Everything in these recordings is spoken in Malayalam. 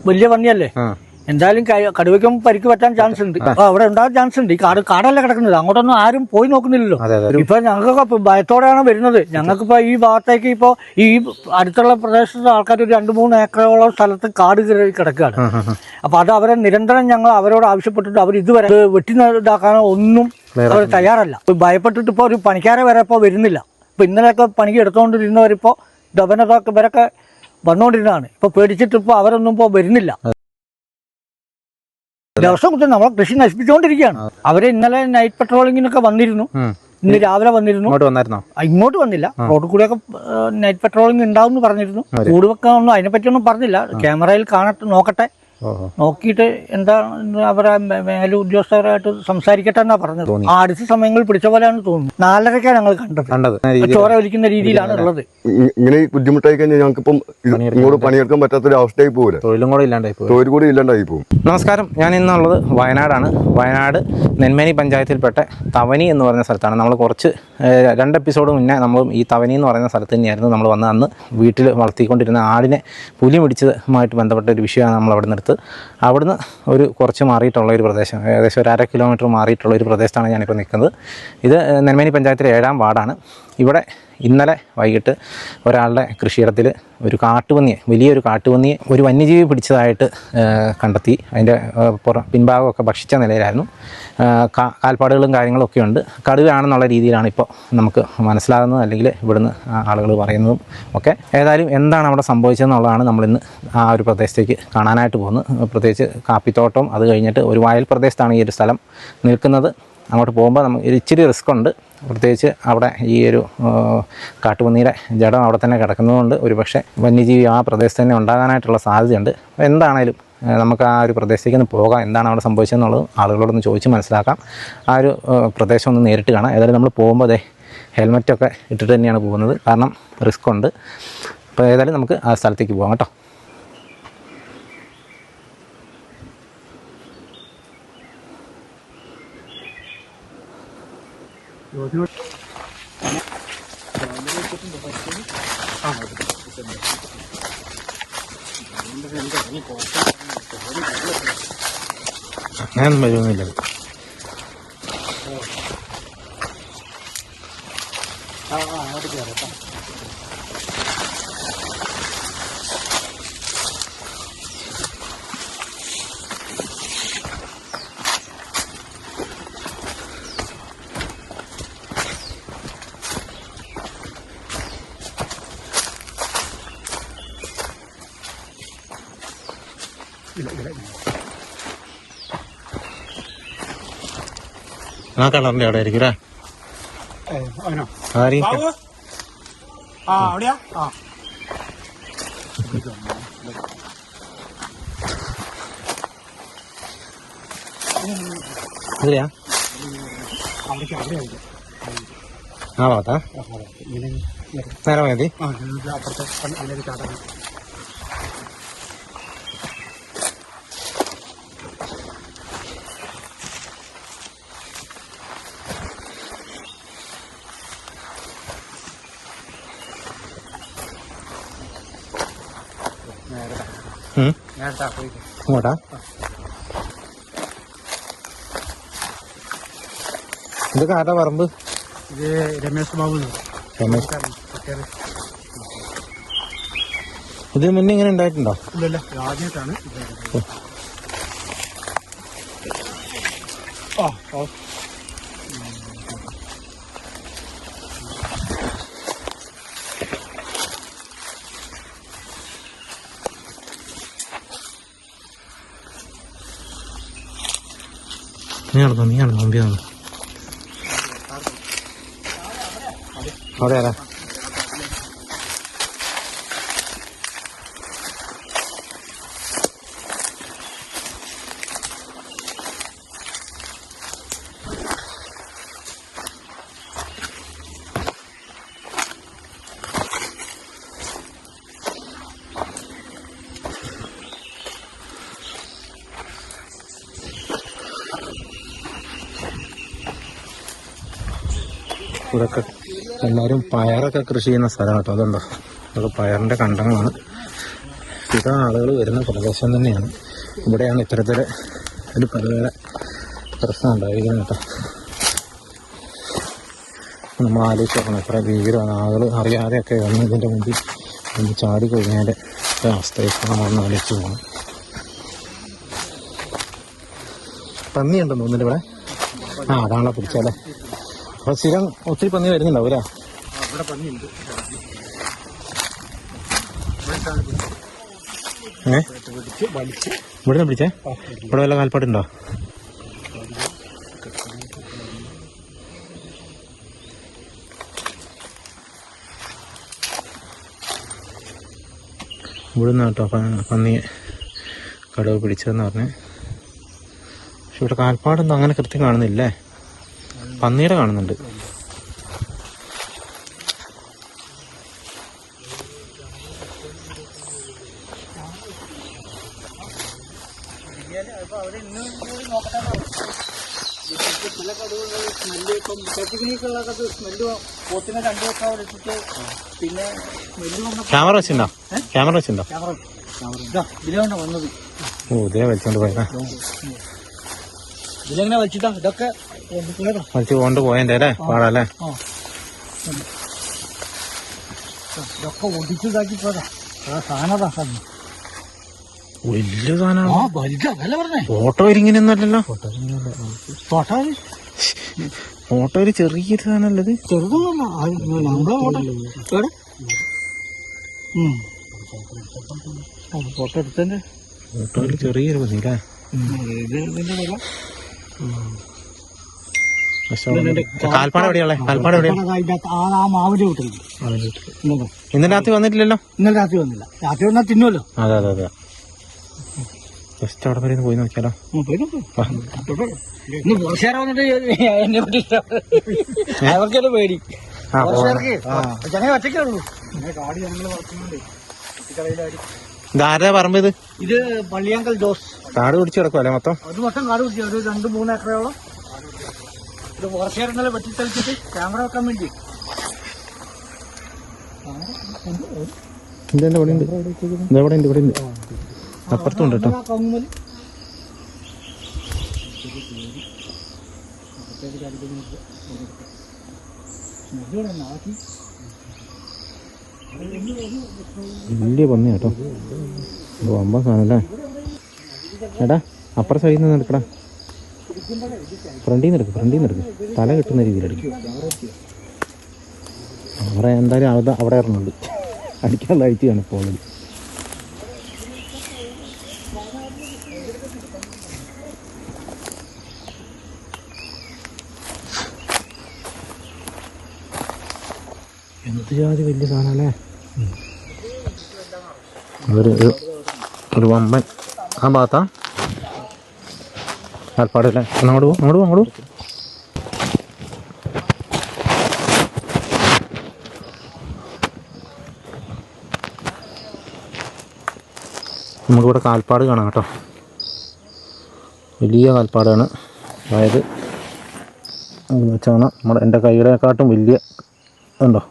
വലിയ പന്നിയല്ലേ, എന്തായാലും കടുവയ്ക്കും പരിക്ക് പറ്റാൻ ചാൻസ് ഉണ്ട്. അപ്പൊ അവിടെ ഉണ്ടാകാൻ ചാൻസ് ഉണ്ട്. ഈ കാടല്ല കിടക്കുന്നത്, അങ്ങോട്ടൊന്നും ആരും പോയി നോക്കുന്നില്ലല്ലോ. ഇപ്പൊ ഞങ്ങൾക്കൊക്കെ ഭയത്തോടെയാണ് വരുന്നത്. ഞങ്ങൾക്കിപ്പോ ഈ ഭാഗത്തേക്ക് ഇപ്പോ ഈ അടുത്തുള്ള പ്രദേശത്തുള്ള ആൾക്കാർ ഒരു 2-3 ഏക്കറോളം സ്ഥലത്ത് കാട് കിടക്കുകയാണ്. അപ്പൊ അത് അവരെ നിരന്തരം ഞങ്ങൾ അവരോട് ആവശ്യപ്പെട്ടിട്ട് അവർ ഇതുവരെ വെട്ടി ഇതാക്കാനോ ഒന്നും അവർ തയ്യാറല്ല. ഭയപ്പെട്ടിട്ട് ഇപ്പൊ ഒരു പണിക്കാരെ വരെ ഇപ്പൊ വരുന്നില്ല. ഇപ്പൊ ഇന്നലെയൊക്കെ പണിക്ക് എടുത്തുകൊണ്ടിരുന്നവരിപ്പോ ഇവരൊക്കെ വന്നുകൊണ്ടിരുന്നതാണ്. ഇപ്പൊ പേടിച്ചിട്ട് ഇപ്പൊ അവരൊന്നും ഇപ്പൊ വരുന്നില്ല. ദിവസം കുറിച്ച് നമ്മളെ കൃഷി നശിപ്പിച്ചുകൊണ്ടിരിക്കുകയാണ്. അവര് ഇന്നലെ നൈറ്റ് പെട്രോളിങ്ങിനൊക്കെ വന്നിരുന്നു. ഇന്ന് രാവിലെ വന്നിരുന്നു. ഇങ്ങോട്ട് വന്നില്ല. റോഡിൽ കൂടെയൊക്കെ നൈറ്റ് പെട്രോളിംഗ് ഉണ്ടാവും എന്ന് പറഞ്ഞിരുന്നു. കൂട് വെക്കാനൊന്നും അതിനെപ്പറ്റിയൊന്നും പറഞ്ഞില്ല. ക്യാമറയിൽ നോക്കട്ടെ, നോക്കിയിട്ട് എന്താ അവരെ മേല ഉദ്യോഗസ്ഥരായിട്ട് സംസാരിക്കട്ടെ എന്നാ പറഞ്ഞത്. അടുത്ത സമയങ്ങളിൽ പിടിച്ച പോലെയാണ് തോന്നുന്നു. 4:30 ഞങ്ങൾ കണ്ടത്. ചോര വലിക്കുന്ന രീതിയിലാണ് ഉള്ളത്. ഇങ്ങനെ ബുദ്ധിമുട്ടായി കഴിഞ്ഞാൽ ഞങ്ങൾക്കിപ്പം ഇങ്ങോട്ട് പണിയെടുക്കാൻ പറ്റാത്തൊരു അവസ്ഥയായി പോകില്ല. തൊഴിൽ കൂടി ഇല്ലാണ്ടായി പോകും. നമസ്കാരം, ഞാൻ ഇന്നുള്ളത് വയനാടാണ്. വയനാട് നെന്മേനി പഞ്ചായത്തിൽപ്പെട്ട തവനി എന്ന് പറയുന്ന സ്ഥലത്താണ്. നമ്മൾ കുറച്ച് 2 എപ്പിസോഡ് മുന്നേ നമ്മൾ ഈ തവനി എന്ന് പറയുന്ന സ്ഥലത്ത് തന്നെയായിരുന്നു നമ്മൾ വന്ന് അന്ന് വീട്ടിൽ വളർത്തിക്കൊണ്ടിരുന്ന ആടിനെ പുലി പിടിച്ചതുമായിട്ട് ബന്ധപ്പെട്ട ഒരു വിഷയമാണ് നമ്മൾ അവിടെ നിന്ന്. അവിടുന്ന് ഒരു കുറച്ച് മാറിയിട്ടുള്ള ഒരു പ്രദേശം, ഏകദേശം ഒരു 1/2 കിലോമീറ്റർ മാറിയിട്ടുള്ള ഒരു പ്രദേശത്താണ് ഞാനിപ്പോൾ നിൽക്കുന്നത്. ഇത് നെന്മേനി പഞ്ചായത്തിലെ 7ാം വാർഡാണ്. ഇവിടെ ഇന്നലെ വൈകിട്ട് ഒരാളുടെ കൃഷിയിടത്തിൽ ഒരു വലിയൊരു കാട്ടുപന്നിയെ ഒരു വന്യജീവി പിടിച്ചതായിട്ട് കണ്ടെത്തി. അതിൻ്റെ പിൻഭാഗമൊക്കെ ഭക്ഷിച്ച നിലയിലായിരുന്നു. കാൽപ്പാടുകളും കാര്യങ്ങളൊക്കെ ഉണ്ട്. കടുവയാണെന്നുള്ള രീതിയിലാണ് ഇപ്പോൾ നമുക്ക് മനസ്സിലാകുന്നത്, അല്ലെങ്കിൽ ഇവിടുന്ന് ആളുകൾ പറയുന്നതും ഒക്കെ. ഏതായാലും എന്താണ് അവിടെ സംഭവിച്ചതെന്നുള്ളതാണ് നമ്മളിന്ന് ആ ഒരു പ്രദേശത്തേക്ക് കാണാനായിട്ട് പോകുന്നത്. പ്രത്യേകിച്ച് കാപ്പിത്തോട്ടം, അത് കഴിഞ്ഞിട്ട് ഒരു വയൽ പ്രദേശത്താണ് ഈ ഒരു സ്ഥലം നിൽക്കുന്നത്. അങ്ങോട്ട് പോകുമ്പോൾ നമുക്ക് ഇച്ചിരി റിസ്ക് ഉണ്ട്. പ്രത്യേകിച്ച് അവിടെ ഈ ഒരു കാട്ടുപന്നിയുടെ ജഡം അവിടെ തന്നെ കിടക്കുന്നതുകൊണ്ട് ഒരുപക്ഷെ വന്യജീവി ആ പ്രദേശത്ത് തന്നെ ഉണ്ടാകാനായിട്ടുള്ള സാധ്യതയുണ്ട്. എന്താണേലും നമുക്ക് ആ ഒരു പ്രദേശത്തേക്ക് ഒന്ന് പോകാം. എന്താണ് അവിടെ സംഭവിച്ചതെന്നുള്ളത് ആളുകളോടൊന്ന് ചോദിച്ച് മനസ്സിലാക്കാം. ആ ഒരു പ്രദേശം ഒന്ന് നേരിട്ട് കാണാം. ഏതായാലും നമ്മൾ പോകുമ്പോൾ ഹെൽമെറ്റൊക്കെ ഇട്ടിട്ട് തന്നെയാണ് പോകുന്നത്, കാരണം റിസ്ക് ഉണ്ട്. അപ്പോൾ ഏതായാലും നമുക്ക് ആ സ്ഥലത്തേക്ക് പോകാം കേട്ടോ. അങ്ങനെയൊന്നും വരുന്നില്ല. ആ കളറിന്റെ അവിടെ ആയിരിക്കും അല്ലേ? ഇതിലെയാ ആ ഭാഗത്താ നേരെ മതി. ഇങ്ങോട്ടാ? ഇതൊക്കെ ആരാ പറമ്പ്? ഇത് രമേശ് ബാബു. ഇതിന് മുന്നേ ഇങ്ങനെ ഉണ്ടായിട്ടുണ്ടോ? ഇല്ലല്ല, ആദ്യമായിട്ടാണ്. നീയാണോ നമ്പിയാണോ? അതെ അതെ. ഇവിടെയൊക്കെ എല്ലാവരും പയറൊക്കെ കൃഷി ചെയ്യുന്ന സ്ഥലമാണ് കേട്ടോ. അതുണ്ടോ, അതൊക്കെ പയറിൻ്റെ കണ്ടങ്ങളാണ്. സ്ഥിരം ആളുകൾ വരുന്ന പ്രദേശം തന്നെയാണ്. ഇവിടെയാണ് ഇത്തരത്തിൽ ഒരു പരിപാടി പ്രശ്നം ഉണ്ടായിരിക്കുന്നത് കേട്ടോ. നമ്മൾ ആലോചിച്ച് നോക്കണം, എത്ര ഭീകരമാണ്. ആളുകൾ അറിയാതെയൊക്കെ വന്ന് ഇതിൻ്റെ മുമ്പിൽ ഒന്ന് ചാടിക്കഴിഞ്ഞാൽ അവസ്ഥയൊക്കെ നമ്മളൊന്ന് ആലോചിച്ച് പോകണം. പന്നിയുണ്ടെന്ന് തോന്നുന്നില്ല ഇവിടെ. അതാണല്ലോ പിടിച്ചാലേ. അപ്പോൾ സ്ഥിരം ഒത്തിരി പന്നി വരുന്നുണ്ടാവും അല്ലേ? ഇവിടെ പന്നിയുണ്ട്. ഇവിടെ പിടിച്ചേ? ഇവിടെ വല്ല കാൽപ്പാടുണ്ടോ? ഇവിടെ നിന്ന് കേട്ടോ പന്നിയെ കടുവ പിടിച്ചതെന്ന് പറഞ്ഞ്. പക്ഷെ ഇവിടെ കാൽപ്പാടൊന്നും അങ്ങനെ കൃത്യം കാണുന്നില്ലേ? പന്നിയുടെ കാണുന്നുണ്ട്. ക്യാമറ വെച്ചിട്ടുണ്ടോ? ക്യാമറ വെച്ചിട്ടുണ്ടോ? വന്നത്. ഓ, ഇതേ വലിച്ചോണ്ട് പോയതാ. ഇതിലെങ്ങനെ വലിച്ചിട്ടാ ഇതൊക്കെ വലിച്ചു കൊണ്ട് പോയതിന്റെ അല്ലേ പാടല്ലേ? ഇതൊക്കെ ഒടിച്ചിതാക്കി പോരാ. സാധനതാ വലിയ സാധനമാണ്. അതല്ല പറഞ്ഞേ. ഫോട്ടോ ഇരിങ്ങനെയൊന്നുമല്ലല്ലോ. ഫോട്ടോ ഒരു ചെറിയൊരു സാധനമല്ല ഇത്. ചെറുതൊന്നുമല്ല. ഫോട്ടോ എടുത്തതിന്റെ ഫോട്ടോയിൽ ചെറിയൊരു പന്നില്ലേ? കാൽപ്പാട് എവിടെയാളെ? കാൽപ്പാട് എവിടെയാ? മാവിന്റെ വീട്ടിൽ. ഇന്നലെ രാത്രി വന്നിട്ടില്ലല്ലോ? ഇന്നലെ രാത്രി വന്നില്ല. രാത്രി വന്നാൽ തിന്നുമല്ലോ. അതെ അതെ അതെ. ജസ്റ്റ് അവിടെ വരെ പോയി നോക്കിയാലോ? അവർക്കത് പേടി. ഒറ്റയ്ക്കേ ഉള്ളൂ. ഇതാരുടെ പറമ്പ് ഇത്? ഇത് പള്ളിയാങ്കൽ ജോസ്. കാട് പിടിച്ച് കിടക്കുമല്ലേ മൊത്തം? അത് മൊത്തം കാട് പിടിച്ചു. ഒരു 2-3 ഏക്കറോളം. ഇത് ഫോറസ്റ്റുകാരങ്ങളെ വെട്ടിത്തെളിച്ചിട്ട് ക്യാമറ വെക്കാൻ വേണ്ടി. ഇവിടെ ഉണ്ട്, ഇവിടെ ഉണ്ട്. അപ്പുറത്തുണ്ട് കേട്ടോ. വലിയ പന്നി കേട്ടോ. വമ്പ സാധനല്ലേ? എടാ അപ്പുറം സൈഡിൽ നിന്ന് എടുക്കടാ. ഫ്രണ്ടിൽ നിന്ന് എടുക്ക്. തല കിട്ടുന്ന രീതിയിലെടുക്കും. അവിടെ എന്തായാലും അവിടെ ഇറങ്ങുന്നുണ്ട്. അടിക്കാനുള്ള അഴിച്ചാണ് ഇപ്പോൾ ഉള്ളത്. എന്ത് ജാതി വലിയ സാധനമല്ലേ? ഒരു വമ്പൻ. ആ ഭാഗത്താ കാൽപ്പാടല്ലേ? അങ്ങോട്ട് പോകും. നമുക്കിവിടെ കാൽപ്പാട് കാണാം കേട്ടോ. വലിയ കാൽപ്പാടാണ്. അതായത് വെച്ചാണ് നമ്മുടെ എൻ്റെ കൈയുടെക്കാട്ടും വലിയ ഉണ്ടോ.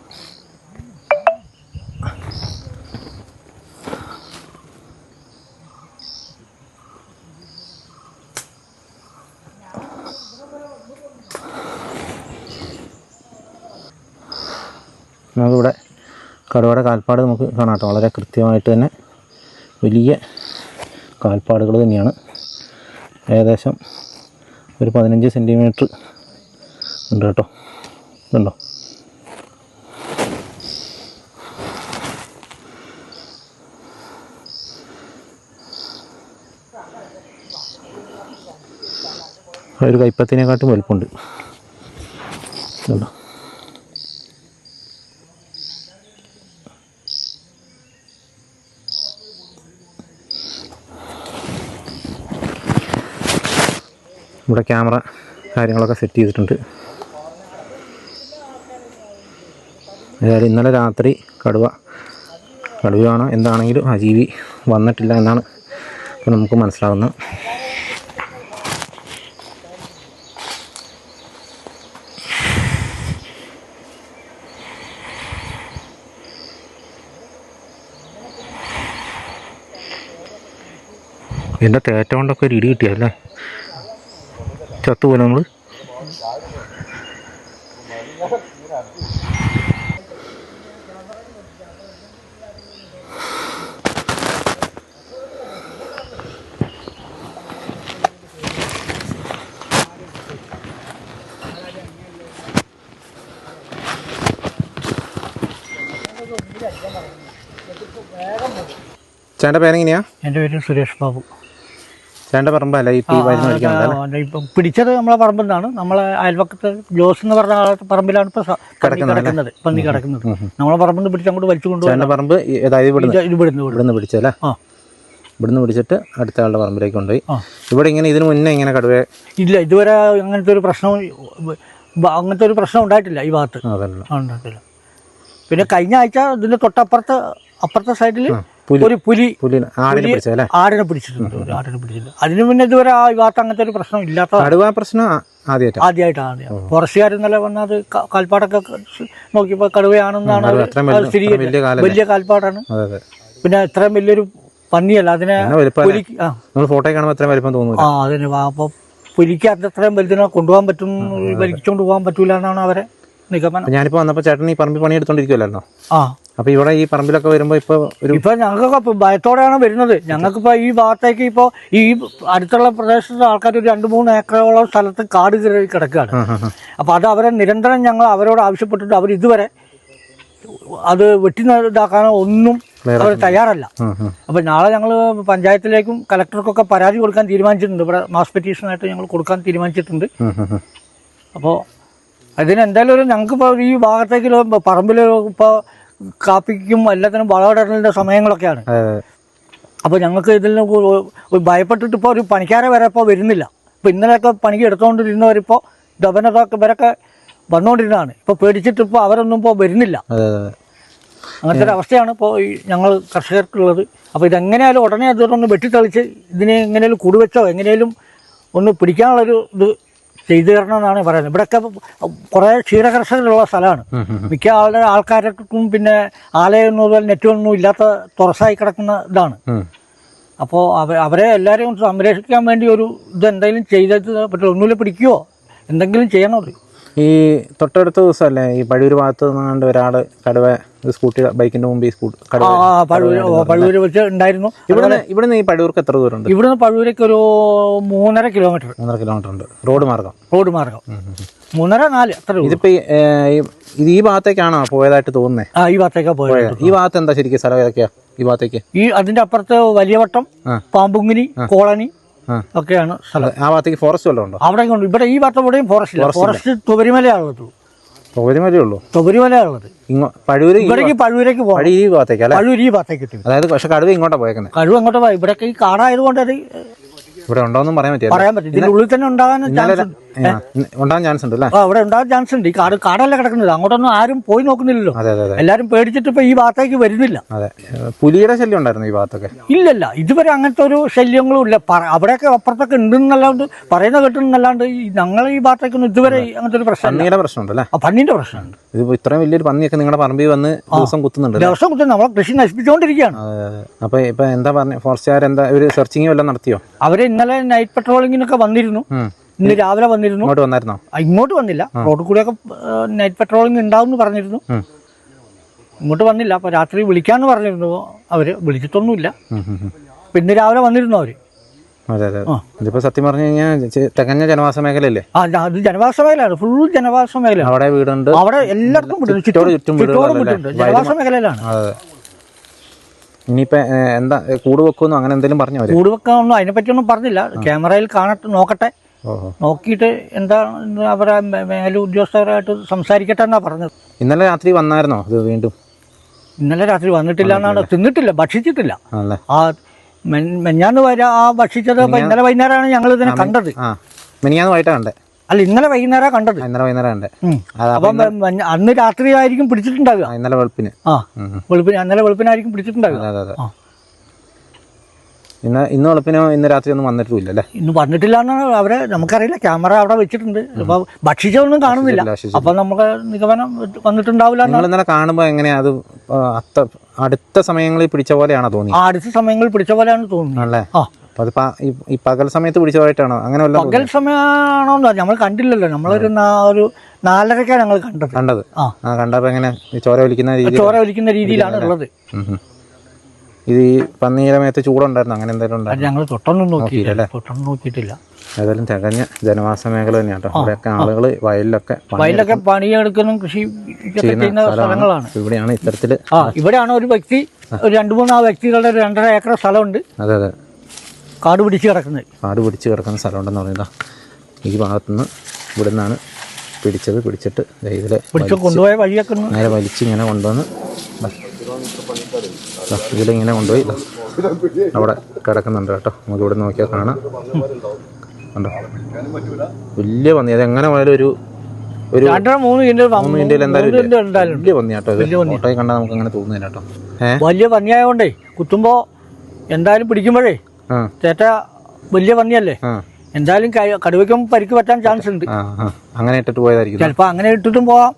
നമുക്കിവിടെ കടുവയുടെ കാൽപ്പാട് നമുക്ക് കാണാം കേട്ടോ. വളരെ കൃത്യമായിട്ട് തന്നെ വലിയ കാൽപ്പാടുകൾ തന്നെയാണ്. ഏകദേശം ഒരു 15 സെൻറ്റിമീറ്റർ ഉണ്ട് കേട്ടോ. ഇതുണ്ടോ? ഒരു കൈപ്പത്തിനെക്കാട്ടും വലുപ്പമുണ്ട്. ഇതുണ്ടോ? ഇവിടെ ക്യാമറ കാര്യങ്ങളൊക്കെ സെറ്റ് ചെയ്തിട്ടുണ്ട്. ഏതായാലും ഇന്നലെ രാത്രി കടുവയാണോ എന്താണെങ്കിലും ആ ജീവി വന്നിട്ടില്ല എന്നാണ് ഇപ്പോൾ നമുക്ക് മനസ്സിലാവുന്നത്. ഇതിൻ്റെ തേറ്റ കൊണ്ടൊക്കെ ഒരു ഇടി കിട്ടിയല്ലേ, ചത്തുപോലെ നമ്മൾ. ചേട്ടൻ്റെ പേരെങ്ങനെയാ? എൻ്റെ പേര് സുരേഷ് ബാബു. ചേട്ടൻ്റെ പറമ്പല്ല ഈ മരുന്ന് മേടിക്കുന്നത്? ഇപ്പം പിടിച്ചത് നമ്മളെ പറമ്പിൽ നിന്നാണ്. നമ്മളെ അയൽവക്കത്ത് ജോസ് എന്ന് പറഞ്ഞ ആളുടെ പറമ്പിലാണ് ഇപ്പൊ കിടക്കുന്നത്, പന്നി കിടക്കുന്നത്. നമ്മളെ പറമ്പിൽ നിന്ന് പിടിച്ച് അങ്ങോട്ട് വലിച്ചു കൊണ്ടുപോയി. ചേട്ടൻ്റെ പറമ്പ് ഇവിടുന്ന് പിടിച്ചല്ലേ? ഇവിടുന്ന് പിടിച്ചിട്ട് അടുത്ത ആളുടെ പറമ്പിലേക്ക് കൊണ്ടുപോയി. ഇവിടെ ഇങ്ങനെ ഇതിന് മുന്നേ ഇങ്ങനെ കടുവ ഇല്ല, ഇതുവരെ അങ്ങനത്തെ ഒരു പ്രശ്നം ഉണ്ടായിട്ടില്ല ഈ ഭാഗത്ത്. ഉണ്ടായിട്ടില്ല. പിന്നെ കഴിഞ്ഞ ആഴ്ച ഇതിന്റെ അപ്പുറത്തെ സൈഡിൽ ഒരു ആടിനെ പിടിച്ചിട്ടുണ്ട്. അതിന് മുന്നേ ഇതുവരെ ആ ഭാഗത്ത് അങ്ങനത്തെ ഒരു പ്രശ്നം ഇല്ലാത്ത പ്രശ്നം ആദ്യമായിട്ടാണ്. ഫോറസ്റ്റുകാർ ഇന്നലെ വന്നത് കാൽപ്പാടൊക്കെ നോക്കിയപ്പോൾ കടുവയാണെന്നാണ് വലിയ കാൽപ്പാടാണ്. പിന്നെ ഇത്രയും വലിയൊരു പന്നിയല്ല, അതിനെ ഫോട്ടോ കാണുമ്പോൾ അത്രയും വലിപ്പം തോന്നുന്നു. അതിന് അപ്പൊ പുലിക്ക് അത്രയും വലുതിനെ കൊണ്ടുപോകാൻ പറ്റും, വലിച്ചോണ്ട് പോകാൻ പറ്റൂല എന്നാണ് അവരെ നിഗമനം. ഞാനിപ്പോ വന്നപ്പോ ചേട്ടൻ ഈ പറമ്പിൽ പണിയെടുത്തോണ്ടിരിക്കുമല്ലോ. അപ്പൊ ഇവിടെ ഈ പറമ്പിലൊക്കെ വരുമ്പോ ഇപ്പൊ ഞങ്ങൾക്കൊക്കെ ഭയത്തോടെയാണ് വരുന്നത്. ഞങ്ങൾക്കിപ്പോ ഈ ഭാഗത്തേക്ക് ഇപ്പോ ഈ അടുത്തുള്ള പ്രദേശത്തെ ആൾക്കാർ ഒരു 2-3 ഏക്കറോളം സ്ഥലത്ത് കാട് കയറി കിടക്കുകയാണ്. അപ്പൊ അത് അവരെ നിരന്തരം ഞങ്ങൾ അവരോട് ആവശ്യപ്പെട്ടിട്ട് അവർ ഇതുവരെ അത് വെട്ടി ഇതാക്കാനോ ഒന്നും അവർ തയ്യാറല്ല. അപ്പൊ നാളെ ഞങ്ങൾ പഞ്ചായത്തിലേക്കും കലക്ടർക്കൊക്കെ പരാതി കൊടുക്കാൻ തീരുമാനിച്ചിട്ടുണ്ട്. ഇവിടെ മാസ് പെറ്റീഷനായിട്ട് ഞങ്ങൾ കൊടുക്കാൻ തീരുമാനിച്ചിട്ടുണ്ട്. അപ്പോൾ അതിനെന്തായാലും ഞങ്ങൾക്കിപ്പോൾ ഈ ഭാഗത്തേക്ക് പറമ്പിൽ ഇപ്പോൾ കാപ്പിക്കും എല്ലാത്തിനും വളമിടലിൻ്റെ സമയങ്ങളൊക്കെയാണ്. അപ്പോൾ ഞങ്ങൾക്ക് ഇതിൽ ഭയപ്പെട്ടിട്ട് ഇപ്പോൾ ഒരു പണിക്കാരെ വരെ ഇപ്പോൾ വരുന്നില്ല. ഇപ്പോൾ ഇന്നലെയൊക്കെ പണിക്ക് എടുത്തുകൊണ്ടിരുന്നവരിപ്പോൾ ഇവരൊക്കെ വന്നുകൊണ്ടിരുന്നതാണ്. ഇപ്പോൾ പേടിച്ചിട്ട് ഇപ്പോൾ അവരൊന്നും ഇപ്പോൾ വരുന്നില്ല. അങ്ങനത്തെ ഒരു അവസ്ഥയാണ് ഇപ്പോൾ ഈ ഞങ്ങൾ കർഷകർക്കുള്ളത്. അപ്പോൾ ഇതെങ്ങനെയായാലും ഉടനെ അതൊന്ന് വെട്ടിത്തെളിച്ച് ഇതിനെ എങ്ങനെയാലും കൂടുവെച്ചോ എങ്ങനെയാലും ഒന്ന് പിടിക്കാനുള്ളൊരു ഇത് ചെയ്തു തരണമെന്നാണ് പറയുന്നത്. ഇവിടെയൊക്കെ കുറേ ക്ഷീരകർഷകരുള്ള സ്ഥലമാണ്. മിക്ക ആൾക്കാർക്കും പിന്നെ ആലയൊന്നും അതുപോലെ നെറ്റൊന്നും ഇല്ലാത്ത തുറസായി കിടക്കുന്ന ഇതാണ്. അപ്പോൾ അവരെ എല്ലാവരെയും സംരക്ഷിക്കാൻ വേണ്ടി ഒരു ഇത് എന്തെങ്കിലും ചെയ്തിട്ട് പറ്റില്ല. ഒന്നുമില്ല പിടിക്കുകയോ എന്തെങ്കിലും ചെയ്യണം. ഈ തൊട്ടടുത്ത ദിവസമല്ലേ ഈ പഴൂർ ഭാഗത്ത് നിന്നാണ്ട് ഒരാൾ കടുവ സ്കൂട്ടി ബൈക്കിന്റെ മുമ്പ് പഴൂര് വെച്ച് ഉണ്ടായിരുന്നു. ഇവിടുന്ന് ഈ പഴൂർക്ക് എത്ര ദൂരമുണ്ട്? ഇവിടുന്ന് പഴൂരേക്ക് ഒരു 3.5 കിലോമീറ്റർ ഉണ്ട്. റോഡ് മാർഗം 3.5-4 അത്ര. ഇതിപ്പോ ഇത് ഈ ഭാഗത്തേക്കാണോ പോയതായിട്ട് തോന്നുന്നേ? ഈ ഭാഗത്തേക്കാ പോയത്. ഈ ഭാഗത്ത് എന്താ ശരിക്കും സ്ഥലം ഏതൊക്കെയാ ഈ ഭാഗത്തേക്ക്? ഈ അതിന്റെ അപ്പുറത്ത് വലിയവട്ടം, പാമ്പുങ്ങിനി, കോളനി ഒക്കെയാണ് സ്ഥലം. ആ ഭാഗത്തേക്ക് ഫോറസ്റ്റ് വല്ലതും ഉണ്ടോ? അവിടെ ഇവിടെ ഈ ഭാഗത്ത് എവിടെയും ഫോറസ്റ്റ് ഇല്ല. ഫോറസ്റ്റ് തുവരിമലയാണുള്ളത്. തുവരിമലയുള്ളത് പഴൂരേക്ക് പോകാം. ഈ ഭാഗത്തേക്ക് എത്തി. അതായത് പക്ഷെ കടുവ ഇങ്ങോട്ടാ പോയേക്കുന്നത്. കടുവ അങ്ങോട്ട് പോയി. ഇവിടെയൊക്കെ ഈ കാടായതുകൊണ്ട് അത് ഇവിടെ ഉണ്ടോന്നും പറയാൻ പറ്റും. ഇതിന്റെ ഉള്ളിൽ തന്നെ ഉണ്ടാകാൻ ചാൻസ് ഉണ്ട് അല്ലേ? അവിടെ ഉണ്ടാകാൻ ചാൻസ് ഉണ്ട്. ഈ കാടല്ല കിടക്കുന്നത്. അങ്ങോട്ടൊന്നും ആരും പോയി നോക്കുന്നില്ലല്ലോ. എല്ലാരും പേടിച്ചിട്ട് ഇപ്പൊ ഈ ഭാഗത്തേക്ക് വരുന്നില്ല. പുലിയുടെ ശല്യം ഉണ്ടായിരുന്നു ഈ ഭാഗത്തൊക്കെ? ഇല്ലല്ല, ഇതുവരെ അങ്ങനത്തെ ഒരു ശല്യങ്ങളും ഇല്ല. അവിടെയൊക്കെ അപ്പുറത്തൊക്കെ ഉണ്ടെന്നല്ലാണ്ട് പറയുന്ന കേട്ടെന്നല്ലാണ്ട് ഞങ്ങൾ ഈ ഭാഗത്തേക്കൊന്നും ഇതുവരെ അങ്ങനത്തെ ഒരു പ്രശ്നം. പന്നിയുടെ പ്രശ്നമുണ്ടല്ലേ? പന്നിന്റെ പ്രശ്നമുണ്ട്. ഇതിപ്പോ ഇത്രയും വലിയൊരു പന്നിയൊക്കെ നിങ്ങളുടെ പറമ്പിൽ വന്ന് ദിവസം കുത്തുന്നുണ്ട്. ദിവസം കുത്തുന്നു. നമ്മളെ കൃഷി നശിപ്പിച്ചുകൊണ്ടിരിക്കുകയാണ്. അപ്പൊ ഇപ്പൊ എന്താ പറഞ്ഞ ഫോറസ്റ്റുകാർ എന്താ ഒരു സെർച്ചിങ് വല്ലതും നടത്തിയോ? അവര് ഇന്നലെ നൈറ്റ് പെട്രോളിങ്ങിനൊക്കെ വന്നിരുന്നു. ഇന്ന് രാവിലെ വന്നിരുന്നു. ഇങ്ങോട്ട് വന്നില്ല. റോഡിൽ കൂടെയൊക്കെ നൈറ്റ് പെട്രോളിംഗ് ഉണ്ടാവും എന്ന് പറഞ്ഞിരുന്നു. ഇങ്ങോട്ട് വന്നില്ല. അപ്പൊ രാത്രി വിളിക്കാന്ന് പറഞ്ഞിരുന്നു. അവര് വിളിച്ചിട്ടൊന്നുമില്ല. ഇന്ന് രാവിലെ വന്നിരുന്നു അവര്. ഇതിപ്പോ സത്യം പറഞ്ഞു കഴിഞ്ഞാൽ തികഞ്ഞ ജനവാസ മേഖലയല്ലേ? അത് ജനവാസ മേഖലയാണ്. ഫുൾ ജനവാസ മേഖലയാണ്. അവിടെ വീടുണ്ട്. അവിടെ എല്ലായിടത്തും ചുറ്റും ജനവാസ മേഖലയിലാണ്. ഇനിയിപ്പോ എന്താ കൂട് വെക്കുന്നു അങ്ങനെ എന്തെങ്കിലും പറഞ്ഞോ? കൂട് വെക്കാനൊന്നും അതിനെപ്പറ്റിയൊന്നും പറഞ്ഞില്ല. ക്യാമറയിൽ നോക്കട്ടെ, നോക്കിയിട്ട് എന്താ അവരെ മേലു ഉദ്യോഗസ്ഥരായിട്ട് സംസാരിക്കട്ടെ എന്നാ പറഞ്ഞത്. ഇന്നലെ രാത്രി വന്നായിരുന്നോ ഇത് വീണ്ടും? ഇന്നലെ രാത്രി വന്നിട്ടില്ല എന്നാണ്. തിന്നിട്ടില്ല, ഭക്ഷിച്ചിട്ടില്ല. ആ മെഞ്ഞാന്ന് ഭക്ഷിച്ചത് ഇന്നലെ വൈകുന്നേരമാണ് ഞങ്ങൾ ഇതിനെ കണ്ടത്. മെനിയാന്ന് വൈകിട്ടാ കണ്ടേ? അല്ല, ഇന്നലെ വൈകുന്നേരം കണ്ടത്. ഇന്നലെ വൈകുന്നേരം കണ്ടേ. അപ്പം അന്ന് രാത്രി ആയിരിക്കും പിടിച്ചിട്ടുണ്ടാവുക. ഇന്നലെ വെളുപ്പിന്. ഇന്നലെ വെളുപ്പിനായിരിക്കും പിടിച്ചിട്ടുണ്ടാവുക. ഇന്ന് വെളുപ്പിനോ ഇന്ന് രാത്രി ഒന്നും വന്നിട്ടില്ല അല്ലേ? ഇന്ന് വന്നിട്ടില്ല എന്നാണ് അവരെ നമുക്കറിയില്ല. ക്യാമറ അവിടെ വെച്ചിട്ടുണ്ട്. അപ്പൊ ഭക്ഷിച്ചൊന്നും കാണുന്നില്ല. അപ്പൊ നമുക്ക് നിഗമനം വന്നിട്ടുണ്ടാവില്ല. നിങ്ങൾ ഇന്നലെ കാണുമ്പോ എങ്ങനെയാ അത് അടുത്ത സമയങ്ങളിൽ പിടിച്ച പോലെയാണോ തോന്നി? അടുത്ത സമയങ്ങളിൽ പിടിച്ച പോലെയാണ് തോന്നുന്നത്. അപ്പോൾ അത് ഈ പകൽ സമയത്ത് പിടിച്ചതായിട്ടാണോ അങ്ങനെ വല്ല പകൽ സമയമാണോ നമ്മൾ കണ്ടില്ലല്ലോ. നമ്മളൊരു ഒരു 4:30 ഞങ്ങൾ കണ്ടത്. കണ്ടപ്പോൾ എങ്ങനെ ചോര വലിക്കുന്ന രീതിയിലാണ് ഉള്ളത്. ഇത് ഈ പന്നിയുടെ മേത്ത് ചൂടുണ്ടായിരുന്നു അങ്ങനെ എന്തെങ്കിലും ഉണ്ടായിരുന്നു? ഞങ്ങൾ തൊട്ടൊന്നും നോക്കിയിട്ടില്ല. ഏതായാലും തികഞ്ഞ ജനവാസ മേഖല തന്നെയാണ് കേട്ടോ. ഇവിടെയൊക്കെ ആളുകൾ വയലിലൊക്കെ പണിയെടുക്കുന്ന കൃഷി ചെയ്യുന്ന സ്ഥലങ്ങളാണ്. ഇവിടെയാണ് ഇത്തരത്തിൽ ഇവിടെയാണ് ഒരു വ്യക്തി, ഒരു 2-3 വ്യക്തികളുടെ 2.5 ഏക്കർ സ്ഥലമുണ്ട്. അതെ കാട് പിടിച്ച് കിടക്കുന്ന സ്ഥലമുണ്ടെന്ന് പറയുന്നത്. ഈ ഭാഗത്തുനിന്ന് ഇവിടെ നിന്നാണ് പിടിച്ചിട്ട് ഇതിലെ കൊണ്ടുപോയ വഴിയൊക്കെ നേരെ വലിച്ച് ഇങ്ങനെ കൊണ്ടുവന്ന് ഇതിലിങ്ങനെ കൊണ്ടുപോയി അവിടെ കിടക്കുന്നുണ്ട് കേട്ടോ. നമുക്ക് ഇവിടെ നോക്കിയാൽ കാണാം. കണ്ടോ, വലിയ പന്നി. അത് എങ്ങനെ പോയാലും ഒരു 3 ഇന്ത്യയിൽ എന്തായാലും വലിയ പന്നിയാട്ടോ. ഫോട്ടോയിൽ കണ്ടാൽ നമുക്ക് അങ്ങനെ തോന്നുന്നില്ല കേട്ടോ. വലിയ പന്നിയായോണ്ടേ കുത്തുമ്പോ എന്തായാലും പിടിക്കുമ്പോഴേ ചേട്ട വലിയ പന്നിയല്ലേ, എന്തായാലും കടുവയ്ക്കും പരിക്ക് പറ്റാൻ ചാൻസ് ഉണ്ട്. അങ്ങനെ ഇട്ടിട്ട് പോയതായിരിക്കും. ചിലപ്പോ അങ്ങനെ ഇട്ടിട്ടും പോവാം.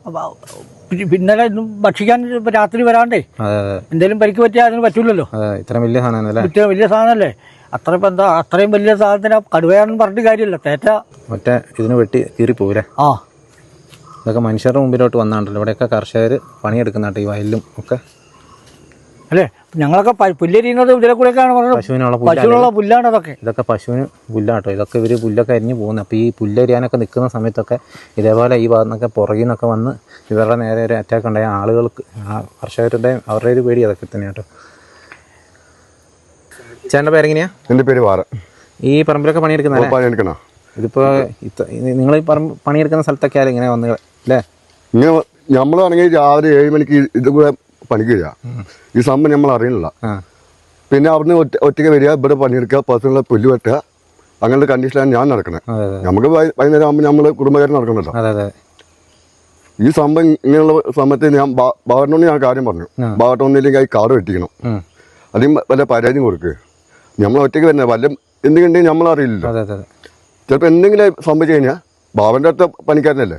പിന്നലെ ഭക്ഷിക്കാൻ രാത്രി വരാണ്ടേ എന്തെങ്കിലും പരിക്ക് പറ്റിയാൽ അതിന് പറ്റൂലല്ലോ. ഇത്രയും വലിയ സാധനമല്ലേ. അത്രയും വലിയ സാധനത്തിന് കടുവയാണെന്ന് പറഞ്ഞിട്ട് കാര്യമില്ല. മറ്റേ ഇതിന് വെട്ടി കീറിപ്പോകൂലേ. ഇതൊക്കെ മനുഷ്യരുടെ മുമ്പിലോട്ട് വന്നാണ്ടല്ലോ. ഇവിടെയൊക്കെ കർഷകർ പണിയെടുക്കുന്നുണ്ട് ഈ വയലിലും ഒക്കെ അല്ലേ. ഞങ്ങളൊക്കെ പുല്ലെരിയുന്നത് ഇതിലെ കൂടെയൊക്കെയാണ്. പശുവിനുള്ള പുല്ലാണ് അതൊക്കെ. ഇതൊക്കെ പശുവിന് പുല്ലാട്ടോ. ഇതൊക്കെ ഇവർ പുല്ലൊക്കെ അരിഞ്ഞ് പോകുന്നത്. അപ്പോൾ ഈ പുല്ലരിയാനൊക്കെ നിൽക്കുന്ന സമയത്തൊക്കെ ഇതേപോലെ ഈ ഭാഗത്ത് നിന്നൊക്കെ പുറകിൽ നിന്നൊക്കെ വന്ന് ഇവരുടെ നേരെ ഒരു അറ്റാക്ക് ഉണ്ടായ ആളുകൾക്ക് കർഷകരുടെ അവരുടെ ഒരു പേടി അതൊക്കെ തന്നെ കേട്ടോ. ചേട്ടൻ്റെ പേരെങ്ങനെയാ? എൻ്റെ പേര് വാറ. ഈ പറമ്പിലൊക്കെ പണിയെടുക്കുന്ന ഇതിപ്പോൾ നിങ്ങൾ ഈ പണിയെടുക്കുന്ന സ്ഥലത്തൊക്കെ ആരും ഇങ്ങനെ വന്ന് അല്ലേ? ഇങ്ങനെ നമ്മളാണെങ്കിൽ രാവിലെ 7 മണിക്ക് ഇത് കൂടെ പണിക്ക് വരിക. ഈ സംഭവം നമ്മൾ അറിയണില്ല. പിന്നെ അവിടുന്ന് ഒറ്റയ്ക്ക് വരിക, ഇവിടെ പണിയെടുക്കുക, പശുക്കളെ പുല്ല് വെട്ടുക, അങ്ങനത്തെ കണ്ടീഷനിലാണ് ഞാൻ നടക്കണേ. നമുക്ക് വൈകുന്നേരം ആകുമ്പോൾ നമ്മൾ കുടുംബക്കാരൻ നടക്കണല്ലോ. ഈ സംഭവം ഇങ്ങനെയുള്ള സമയത്ത് ഞാൻ ബാവട്ടോണ്ട് ഞാൻ കാര്യം പറഞ്ഞു. ബാവട്ടോന്നില്ലെങ്കിൽ ഈ കാട് വെട്ടിക്കണം, അതിന് വല്ല പരാതിയും കൊടുക്കുക. നമ്മൾ ഒറ്റയ്ക്ക് വരുന്നത് വല്ല എന്തെങ്കിലും നമ്മളറിയില്ലല്ലോ. ചിലപ്പോൾ എന്തെങ്കിലും സംഭവിച്ചു കഴിഞ്ഞാൽ ബാവന്റെ അടുത്ത പണിക്കാരനല്ലേ,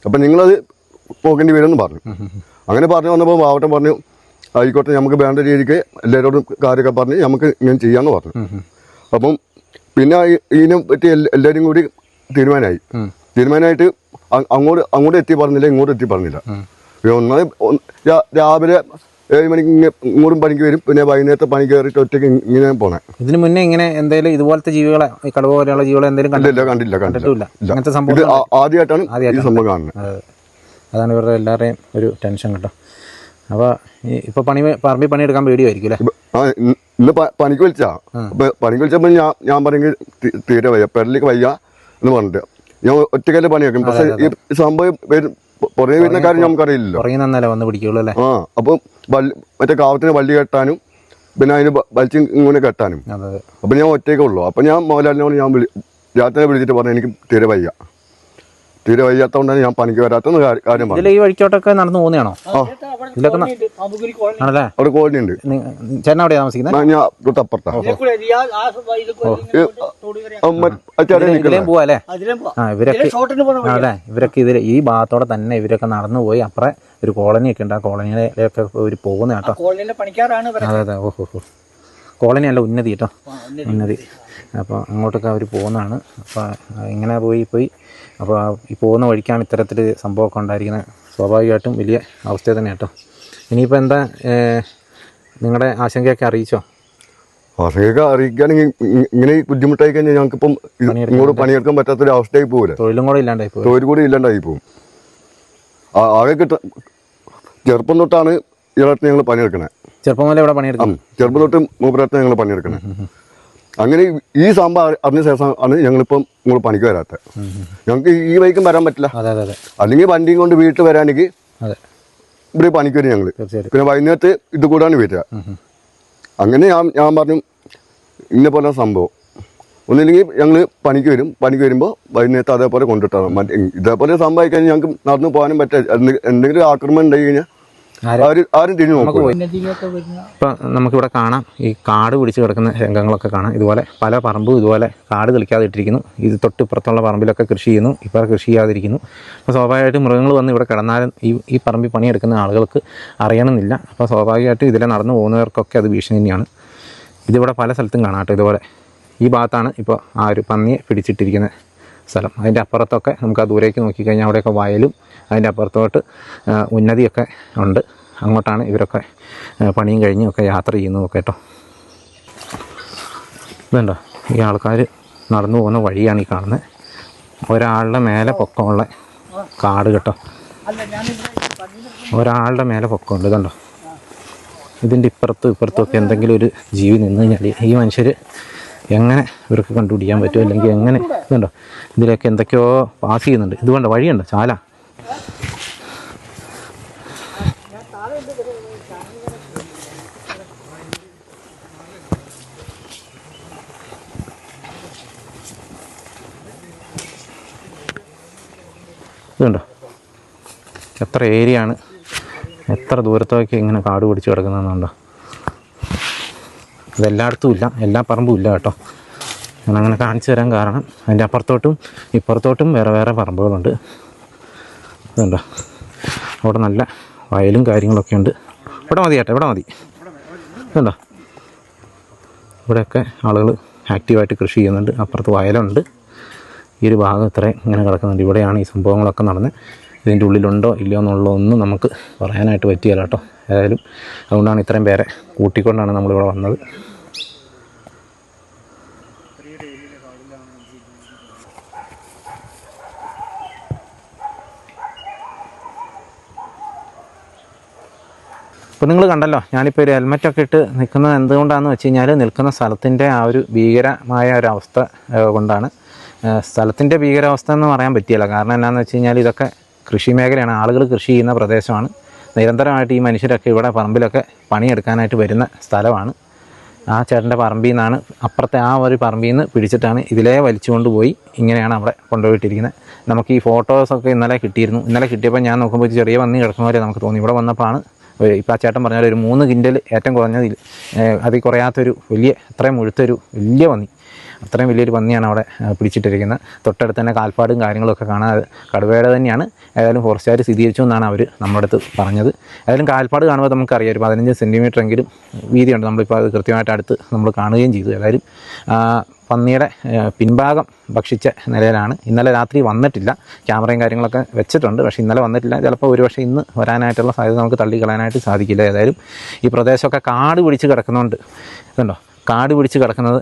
അപ്പം നിങ്ങളത് പോക്കേണ്ടി വരുമെന്ന് പറഞ്ഞു. അങ്ങനെ പറഞ്ഞു വന്നപ്പോൾ ബാവട്ടൻ പറഞ്ഞു ആയിക്കോട്ടെ, നമുക്ക് വേണ്ട രീതിക്ക് എല്ലാവരോടും കാര്യമൊക്കെ പറഞ്ഞ് നമുക്ക് ഇങ്ങനെ ചെയ്യാമെന്ന് പറഞ്ഞു. അപ്പം പിന്നെ ഇതിനെ പറ്റി എല്ലാവരും കൂടി തീരുമാനമായിട്ട് അങ്ങോട്ട് എത്തി പറഞ്ഞില്ല, ഇങ്ങോട്ട് എത്തി പറഞ്ഞില്ല. രാവിലെ 7 മണിക്ക് ഇങ്ങോട്ടും പണിക്ക് വരും, പിന്നെ വൈകുന്നേരത്തെ പണി കയറിയിട്ട് ഒറ്റയ്ക്ക് ഇങ്ങനെ പോണേ. ഇതിന് മുന്നേ ഇങ്ങനെ എന്തെങ്കിലും ഇതുപോലത്തെ ജീവികളെ, കടുവ പോലെയുള്ള ജീവികളെ എന്തെങ്കിലും കണ്ടില്ല. ഇത് ആദ്യമായിട്ടാണ് ഈ സംഭവം കാണുന്നത്. അതാണ് ഇവരുടെ എല്ലാവരുടെയും ഒരു ടെൻഷൻ കേട്ടോ. അപ്പോൾ ഇപ്പോൾ പറമ്പിൽ പണിയെടുക്കാൻ പേടിയായിരിക്കും അല്ലേ? ഇന്ന് പണിക്ക് വിളിച്ചപ്പോൾ ഞാൻ പറഞ്ഞെങ്കിൽ തീരെ വയ്യ, പെടലേക്ക് വയ്യ എന്ന് പറഞ്ഞിട്ട് ഞാൻ ഒറ്റക്കല്ലേ പണിയാക്കും. പക്ഷേ ഈ സംഭവം പുറകെ വരുന്ന കാര്യം നമുക്കറിയില്ലല്ലോ. വന്ന് പിടിക്കുള്ളൂ അല്ലേ? അപ്പം മറ്റേ കാവത്തിന് വള്ളി കെട്ടാനും പിന്നെ അതിന് വലിച്ച് ഇങ്ങനെ കെട്ടാനും. അപ്പം ഞാൻ ഒറ്റയ്ക്കേ ഉള്ളൂ. അപ്പം ഞാൻ മോഹൻലാലിനോട് ഞാൻ രാത്രി വിളിച്ചിട്ട് പറഞ്ഞു എനിക്ക് തീരെ വയ്യാത്തതുകൊണ്ടാണ് ഞാൻ പണിക്ക് വരാത്തെന്ന് കാര്യം പറഞ്ഞു. ഈ വഴിക്കോട്ടൊക്കെ നടന്നു പോകുന്നതാണോ? ആണല്ലേ? അവിടെ കോളനി ഉണ്ട്. ചേട്ടൻ എവിടെയാണ് താമസിക്കുന്നത്? ഞാൻ തൊട്ടപ്പുറത്താണ്. പോവാല്ലേ? ഇവരൊക്കെ ഇതിൽ ഈ ഭാഗത്തോടെ തന്നെ ഇവരൊക്കെ നടന്നു പോയി അപ്പുറം ഒരു കോളനിയൊക്കെ ഉണ്ട്. ആ കോളനിയിലൊക്കെ ഇവർ പോകുന്ന കേട്ടോ. അതെ. ഓഹോ, കോളനി അല്ല, ഉന്നതി കേട്ടോ, ഉന്നതി. അപ്പോൾ അങ്ങോട്ടൊക്കെ അവർ പോകുന്നതാണ്. അപ്പോൾ ഇങ്ങനെ പോയി അപ്പോൾ ഈ പോകുന്ന വഴിക്കാണ് ഇത്തരത്തിൽ സംഭവമൊക്കെ ഉണ്ടായിരിക്കുന്നത്. സ്വാഭാവികമായിട്ടും വലിയ അവസ്ഥ തന്നെ കേട്ടോ. ഇനിയിപ്പോൾ എന്താ നിങ്ങളുടെ ആശങ്കയൊക്കെ അറിയിച്ചോ? ആശങ്കയൊക്കെ അറിയിക്കുകയാണെങ്കിൽ ഇങ്ങനെ ബുദ്ധിമുട്ടായി കഴിഞ്ഞാൽ ഞങ്ങൾക്കിപ്പം ഇങ്ങോട്ട് പണിയെടുക്കാൻ പറ്റാത്തൊരു അവസ്ഥയായി പോകില്ല. തൊഴിലും കൂടെ ഇല്ലാണ്ടായി പോകും. ആകെ ചെറുപ്പം തൊട്ടാണ് ഇടത്ത് ഞങ്ങൾ പണിയെടുക്കണേ. ചെറുപ്പം മുതലേ ഇവിടെ പണിയെടുക്കാം. ചെറുപ്പം തൊട്ട് മൂപ്പരത്ത് ഞങ്ങൾ പണിയെടുക്കണേ. അങ്ങനെ ഈ സംഭവം അറിഞ്ഞ ശേഷം ആണ് ഞങ്ങളിപ്പം ഇങ്ങോട്ട് പണിക്ക് വരാത്തത്. ഞങ്ങൾക്ക് ഈ വൈക്കും വരാൻ പറ്റില്ല. അല്ലെങ്കിൽ വണ്ടിയും കൊണ്ട് വീട്ടിൽ വരാനെങ്കിൽ ഇവിടെ പണിക്ക് വരും ഞങ്ങൾ. പിന്നെ വൈകുന്നേരത്ത് ഇത് കൂടാണ് വരിക. അങ്ങനെ ഞാൻ പറഞ്ഞു ഇന്ന പോലെ സംഭവം ഒന്നില്ലെങ്കിൽ ഞങ്ങൾ പണിക്ക് വരും. പണിക്ക് വരുമ്പോൾ വൈകുന്നേരത്ത് അതേപോലെ കൊണ്ടിട്ടാണ്. ഇതേപോലെ സംഭവിക്കാൻ കഴിഞ്ഞാൽ ഞങ്ങൾക്ക് നടന്നു പോകാനും പറ്റില്ല. എന്തെങ്കിലും ആക്രമണം ഉണ്ടായി കഴിഞ്ഞാൽ ആരും തിരിഞ്ഞു നോക്കും. ഇപ്പം നമുക്കിവിടെ കാണാം ഈ കാട് പിടിച്ച് കിടക്കുന്ന രംഗങ്ങളൊക്കെ കാണാം. ഇതുപോലെ പല പറമ്പും ഇതുപോലെ കാട് തെളിക്കാതെ ഇട്ടിരിക്കുന്നു. ഇത് തൊട്ടിപ്പുറത്തുള്ള പറമ്പിലൊക്കെ കൃഷി ചെയ്യുന്നു, ഇപ്പോൾ കൃഷി ചെയ്യാതിരിക്കുന്നു. അപ്പോൾ സ്വാഭാവികമായിട്ടും മൃഗങ്ങൾ വന്ന് ഇവിടെ കിടന്നാലും ഈ പറമ്പിൽ പണിയെടുക്കുന്ന ആളുകൾക്ക് അറിയണമെന്നില്ല. അപ്പോൾ സ്വാഭാവികമായിട്ടും ഇതിലെ നടന്നു പോകുന്നവർക്കൊക്കെ അത് ഭീഷണി തന്നെയാണ്. ഇതിവിടെ പല സ്ഥലത്തും കാണാം കേട്ടോ. ഇതുപോലെ ഈ ഭാഗത്താണ് ഇപ്പോൾ ആ ഒരു പന്നിയെ പിടിച്ചിട്ടിരിക്കുന്ന സ്ഥലം. അതിൻ്റെ അപ്പുറത്തൊക്കെ നമുക്ക് ആ ദൂരേക്ക് നോക്കിക്കഴിഞ്ഞാൽ അവിടെയൊക്കെ വയലും അതിൻ്റെ അപ്പുറത്തോട്ട് ഉന്നതിയൊക്കെ ഉണ്ട്. അങ്ങോട്ടാണ് ഇവരൊക്കെ പണിയും കഴിഞ്ഞും ഒക്കെ യാത്ര ചെയ്യുന്നതൊക്കെ കേട്ടോ. ഇതുണ്ടോ, ഈ ആൾക്കാർ നടന്നു പോകുന്ന വഴിയാണ് ഈ കാണുന്നത്. ഒരാളുടെ മേലെ പൊക്കമുള്ള കാട് കേട്ടോ, ഒരാളുടെ മേലെ പൊക്കമുണ്ട്. ഇതുണ്ടോ, ഇതിൻ്റെ ഇപ്പുറത്തും ഒക്കെ എന്തെങ്കിലും ഒരു ജീവി നിന്ന് കഴിഞ്ഞാൽ ഈ മനുഷ്യർ എങ്ങനെ ഇവർക്ക് കണ്ടുപിടിക്കാൻ പറ്റുമോ, അല്ലെങ്കിൽ എങ്ങനെ. ഇതുണ്ടോ, ഇതിലൊക്കെ എന്തൊക്കെയോ പാസ് ചെയ്യുന്നുണ്ട്. ഇതുകൊണ്ട് വഴിയുണ്ടോ, ചാല. ഇതുണ്ടോ, എത്ര ഏരിയ ആണ്, എത്ര ദൂരത്തേക്ക് ഇങ്ങനെ കാട് പിടിച്ച് കിടക്കുന്നതെന്നുണ്ടോ. അതെല്ലായിടത്തും ഇല്ല, എല്ലാ പറമ്പും ഇല്ല കേട്ടോ. ഞാനങ്ങനെ കാണിച്ചു തരാൻ കാരണം അതിൻ്റെ അപ്പുറത്തോട്ടും ഇപ്പുറത്തോട്ടും വേറെ വേറെ പറമ്പുകളുണ്ട്. ഇതുണ്ടോ, അവിടെ നല്ല വയലും കാര്യങ്ങളൊക്കെ ഉണ്ട്. ഇവിടെ മതി ചേട്ടാ, ഇവിടെ മതി. ഇതുണ്ടോ, ഇവിടെയൊക്കെ ആളുകൾ ആക്റ്റീവായിട്ട് കൃഷി ചെയ്യുന്നുണ്ട്. അപ്പുറത്ത് വയലുണ്ട്. ഈ ഒരു ഭാഗം ഇത്രയും ഇങ്ങനെ കിടക്കുന്നുണ്ട്. ഇവിടെയാണ് ഈ സംഭവങ്ങളൊക്കെ നടന്നത്. ഇതിൻ്റെ ഉള്ളിലുണ്ടോ ഇല്ലയോ എന്നുള്ളതൊന്നും നമുക്ക് പറയാനായിട്ട് പറ്റിയല്ല കേട്ടോ. ഏതായാലും അതുകൊണ്ടാണ് ഇത്രയും പേരെ കൂട്ടിക്കൊണ്ടാണ് നമ്മളിവിടെ വന്നത്. ഇപ്പോൾ നിങ്ങൾ കണ്ടല്ലോ, ഞാനിപ്പോൾ ഒരു ഹെൽമെറ്റൊക്കെ ഇട്ട് നിൽക്കുന്നത് എന്തുകൊണ്ടാണെന്ന് വെച്ച് കഴിഞ്ഞാൽ നിൽക്കുന്ന സ്ഥലത്തിൻ്റെ ആ ഒരു ഭീകരമായ ഒരു അവസ്ഥ കൊണ്ടാണ്. സ്ഥലത്തിൻ്റെ ഭീകരാവസ്ഥ എന്ന് പറയാൻ പറ്റിയല്ല. കാരണം എന്താണെന്ന് വെച്ച് കഴിഞ്ഞാൽ ഇതൊക്കെ കൃഷി മേഖലയാണ്, ആളുകൾ കൃഷി ചെയ്യുന്ന പ്രദേശമാണ്. നിരന്തരമായിട്ട് ഈ മനുഷ്യരൊക്കെ ഇവിടെ പറമ്പിലൊക്കെ പണിയെടുക്കാനായിട്ട് വരുന്ന സ്ഥലമാണ്. ആ ചേട്ടൻ്റെ പറമ്പിൽ നിന്നാണ്, അപ്പുറത്തെ ആ ഒരു പറമ്പിൽ നിന്ന് പിടിച്ചിട്ടാണ് ഇതിലേ വലിച്ചുകൊണ്ട് പോയി ഇങ്ങനെയാണ് അവിടെ കൊണ്ടുപോയിട്ടിരിക്കുന്നത്. നമുക്ക് ഈ ഫോട്ടോസൊക്കെ ഇന്നലെ കിട്ടിയിരുന്നു. ഇന്നലെ കിട്ടിയപ്പോൾ ഞാൻ നോക്കുമ്പോൾ ചെറിയ പന്നി കിടക്കുന്ന പോലെ നമുക്ക് തോന്നി. ഇവിടെ വന്നപ്പോഴാണ് ഇപ്പോൾ ആ ചേട്ടൻ പറഞ്ഞാൽ ഒരു 3 കിൻഡൽ ഏറ്റവും കുറഞ്ഞതിൽ അതിൽ കുറയാത്തൊരു വലിയ, അത്രയും മുഴുത്തൊരു വലിയ പന്നി, അത്രയും വലിയൊരു പന്നിയാണ് അവിടെ പിടിച്ചിട്ടിരിക്കുന്നത്. തൊട്ടടുത്ത് തന്നെ കാൽപ്പാടും കാര്യങ്ങളൊക്കെ കാണാൻ കടുവയുടെ തന്നെയാണ്. ഏതായാലും ഫോറസ്റ്റുകാർ സ്ഥിരീകരിച്ചു എന്നാണ് അവർ നമ്മുടെ അടുത്ത് പറഞ്ഞത്. ഏതായാലും കാൽപ്പാട് കാണുമ്പോൾ നമുക്കറിയാം ഒരു 15 സെൻറ്റിമീറ്റർ എങ്കിലും വീതിയുണ്ട്. നമ്മളിപ്പോൾ അത് കൃത്യമായിട്ട് അടുത്ത് നമ്മൾ കാണുകയും ചെയ്തു. ഏതായാലും പന്നിയുടെ പിൻഭാഗം ഭക്ഷിച്ച നിലയിലാണ്. ഇന്നലെ രാത്രി വന്നിട്ടില്ല, ക്യാമറയും കാര്യങ്ങളൊക്കെ വെച്ചിട്ടുണ്ട്, പക്ഷേ ഇന്നലെ വന്നിട്ടില്ല. ചിലപ്പോൾ ഒരുപക്ഷെ ഇന്ന് വരാനായിട്ടുള്ള സാധ്യത നമുക്ക് തള്ളിക്കളയാനായിട്ട് സാധിക്കില്ല. ഏതായാലും ഈ പ്രദേശമൊക്കെ കാട് പിടിച്ച് കിടക്കുന്നുണ്ട്. ഇതുണ്ടോ, കാട് പിടിച്ച് കിടക്കുന്നത്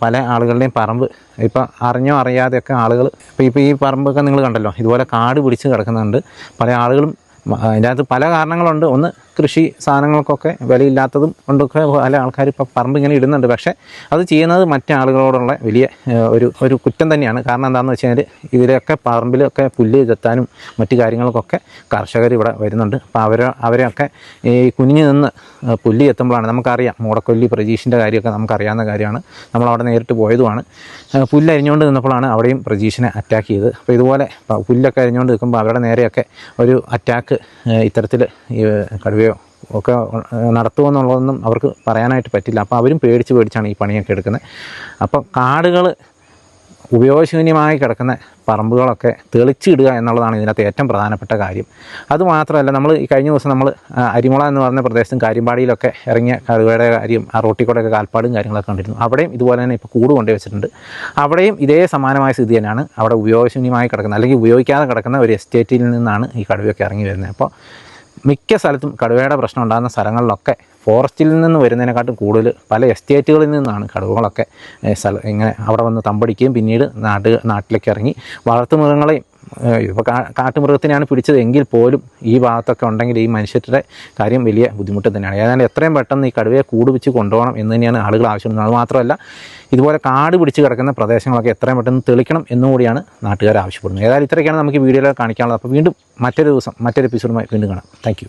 പല ആളുകളുടെയും പറമ്പ് ഇപ്പോൾ അറിഞ്ഞോ അറിയാതെയൊക്കെ ആളുകൾ ഇപ്പോൾ ഈ പറമ്പൊക്കെ നിങ്ങൾ കണ്ടല്ലോ, ഇതുപോലെ കാട് പിടിച്ച് കിടക്കുന്നുണ്ട്. പല ആളുകളും അതിൻ്റെ അകത്ത് പല കാരണങ്ങളുണ്ട്. ഒന്ന് കൃഷി സാധനങ്ങൾക്കൊക്കെ വിലയില്ലാത്തതും കൊണ്ടൊക്കെ പല ആൾക്കാർ ഇപ്പോൾ പറമ്പ് ഇങ്ങനെ ഇടുന്നുണ്ട്. പക്ഷേ അത് ചെയ്യുന്നത് മറ്റു ആളുകളോടുള്ള വലിയ ഒരു കുറ്റം തന്നെയാണ്. കാരണം എന്താണെന്ന് വെച്ച് കഴിഞ്ഞാൽ ഇതിലൊക്കെ പറമ്പിലൊക്കെ പുല്ല് ചെത്താനും മറ്റു കാര്യങ്ങൾക്കൊക്കെ കർഷകർ ഇവിടെ വരുന്നുണ്ട്. അപ്പോൾ അവരെയൊക്കെ ഈ കുനിഞ്ഞു നിന്ന് പുല്ല് ചെത്തുമ്പോഴാണ് നമുക്കറിയാം, മൂടക്കൊല്ലി പ്രജീഷിൻ്റെ കാര്യമൊക്കെ നമുക്കറിയാവുന്ന കാര്യമാണ്. നമ്മളവിടെ നേരിട്ട് പോയതുമാണ്. പുല്ല് അരിഞ്ഞുകൊണ്ട് നിന്നപ്പോഴാണ് അവിടെയും പ്രജീഷിനെ അറ്റാക്ക് ചെയ്തത്. അപ്പോൾ ഇതുപോലെ പുല്ലൊക്കെ അരിഞ്ഞുകൊണ്ട് നിൽക്കുമ്പോൾ അവരുടെ നേരെയൊക്കെ ഒരു അറ്റാക്ക് ഇത്തരത്തിൽ ഈ കടുവയോ ഒക്കെ നടത്തുമെന്നുള്ളതൊന്നും അവർക്ക് പറയാനായിട്ട് പറ്റില്ല. അപ്പോൾ അവരും പേടിച്ചാണ് ഈ പണിയൊക്കെ എടുക്കുന്നത്. അപ്പോൾ കാടുകൾ ഉപയോഗശൂന്യമായി കിടക്കുന്ന പറമ്പുകളൊക്കെ തെളിച്ചിടുക എന്നുള്ളതാണ് ഇതിനകത്ത് ഏറ്റവും പ്രധാനപ്പെട്ട കാര്യം. അതുമാത്രമല്ല, നമ്മൾ ഈ കഴിഞ്ഞ ദിവസം നമ്മൾ അരിമുള എന്ന് പറഞ്ഞ പ്രദേശത്തും കാര്യമ്പാടിയിലൊക്കെ ഇറങ്ങിയ കടുവയുടെ കാര്യം, ആ റോട്ടിൽ കൂടെയൊക്കെ കാൽപ്പാടും കാര്യങ്ങളൊക്കെ കണ്ടിരുന്നു. അവിടെയും ഇതുപോലെ തന്നെ ഇപ്പോൾ കൂട് കൊണ്ടു വെച്ചിട്ടുണ്ട്. അവിടെയും ഇതേ സമാനമായ സ്ഥിതി തന്നെയാണ്. അവിടെ ഉപയോഗശൂന്യമായി കിടക്കുന്ന അല്ലെങ്കിൽ ഉപയോഗിക്കാതെ കിടക്കുന്ന ഒരു എസ്റ്റേറ്റിൽ നിന്നാണ് ഈ കടുവയൊക്കെ ഇറങ്ങി വരുന്നത്. അപ്പോൾ മിക്ക സ്ഥലത്തും കടുവയുടെ പ്രശ്നം ഉണ്ടാകുന്ന സ്ഥലങ്ങളിലൊക്കെ ഫോറസ്റ്റിൽ നിന്ന് വരുന്നതിനെക്കാട്ടും കൂടുതൽ പല എസ്റ്റേറ്റുകളിൽ നിന്നാണ് കടുവകളൊക്കെ ഇങ്ങനെ അവിടെ വന്ന് തമ്പടിക്കുകയും പിന്നീട് നാട്ടിലേക്ക് ഇറങ്ങി വളർത്തുമൃഗങ്ങളെയും, ഇപ്പോൾ കാട്ടുമൃഗത്തിനെയാണ് പിടിച്ചത് എങ്കിൽ പോലും ഈ ഭാഗത്തൊക്കെ ഉണ്ടെങ്കിൽ ഈ മനുഷ്യരുടെ കാര്യം വലിയ ബുദ്ധിമുട്ട് തന്നെയാണ്. ഏതാണ്ട് എത്രയും പെട്ടെന്ന് ഈ കടുവയെ കൂട് വെച്ച് കൊണ്ടുപോകണം എന്ന് തന്നെയാണ് ആളുകൾ ആവശ്യപ്പെടുന്നത്. അതുമാത്രമല്ല, ഇതുപോലെ കാട് പിടിച്ച് കിടക്കുന്ന പ്രദേശങ്ങളൊക്കെ എത്രയും പെട്ടെന്ന് തെളിക്കണം എന്നുകൂടിയാണ് നാട്ടുകാർ ആവശ്യപ്പെടുന്നത്. ഏതായാലും ഇത്രയൊക്കെയാണ് നമുക്ക് ഈ വീഡിയോയിൽ കാണിക്കാനുള്ളത്. അപ്പോൾ വീണ്ടും മറ്റൊരു ദിവസം മറ്റൊരു എപ്പിസോഡുമായി വീണ്ടും കാണാം. Thank you.